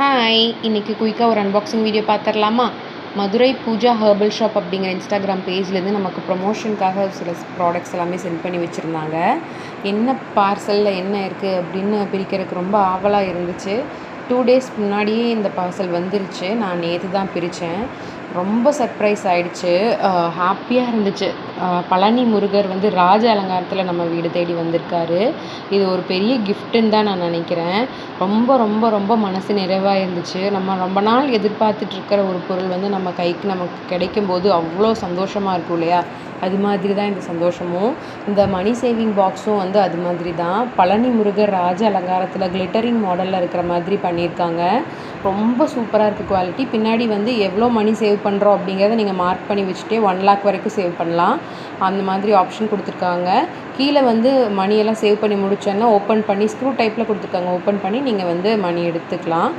Hi! இன்னைக்கு குயிக்கா ஒரு அன்பாக்சிங் வீடியோ பார்த்துரலாமா? மதுரை பூஜா ஹெர்பல் ஷாப் அப்படிங்கிற இன்ஸ்டாகிராம் பேஜ்லேருந்து நமக்கு ப்ரமோஷனுக்காக சில ப்ராடக்ட்ஸ் எல்லாமே சென்ட் பண்ணி வச்சுருந்தாங்க. என்ன பார்சலில் என்ன இருக்குது அப்படின்னு பிரிக்கிறதுக்கு ரொம்ப ஆவலா இருந்துச்சு. 2 டேஸ் முன்னாடியே இந்த பார்சல் வந்துருச்சு. நான் நேத்து தான் பிரித்தேன். ரொம்ப சர்ப்ரைஸ் ஆயிடுச்சு. ஹாப்பியாக இருந்துச்சு. பழனி முருகர் வந்து ராஜ அலங்காரத்தில் நம்ம வீடு தேடி வந்திருக்காரு. இது ஒரு பெரிய கிஃப்ட்டுன்னு தான் நான் நினைக்கிறேன். ரொம்ப ரொம்ப ரொம்ப மனசு நிறைவாக இருந்துச்சு. நம்ம ரொம்ப நாள் எதிர்பார்த்துட்ருக்கிற ஒரு பொருள் வந்து நம்ம கைக்கு நமக்கு கிடைக்கும்போது அவ்வளோ சந்தோஷமாக இருக்கும் இல்லையா? அது மாதிரி தான் இந்த சந்தோஷமும். இந்த மணி சேவிங் பாக்ஸும் வந்து அது மாதிரி தான். பழனி முருகர் ராஜ அலங்காரத்தில் கிளிட்டரிங் மாடலில் இருக்கிற மாதிரி பண்ணியிருக்காங்க. ரொம்ப சூப்பராக இருக்குது குவாலிட்டி. பின்னாடி வந்து எவ்வளோ மணி சேவ் பண்ணுறோம் அப்படிங்கிறத நீங்கள் மார்க் பண்ணி வச்சுட்டே 1 லேக் வரைக்கும் சேவ் பண்ணலாம். அந்த மாதிரி ஆப்ஷன் கொடுத்துருக்காங்க. கீழே வந்து மணியெல்லாம் சேவ் பண்ணி முடிச்சோன்னா ஓப்பன் பண்ணி ஸ்க்ரூ டைப்பில் கொடுத்துருக்காங்க. ஓப்பன் பண்ணி நீங்கள் வந்து மணி எடுத்துக்கலாம்.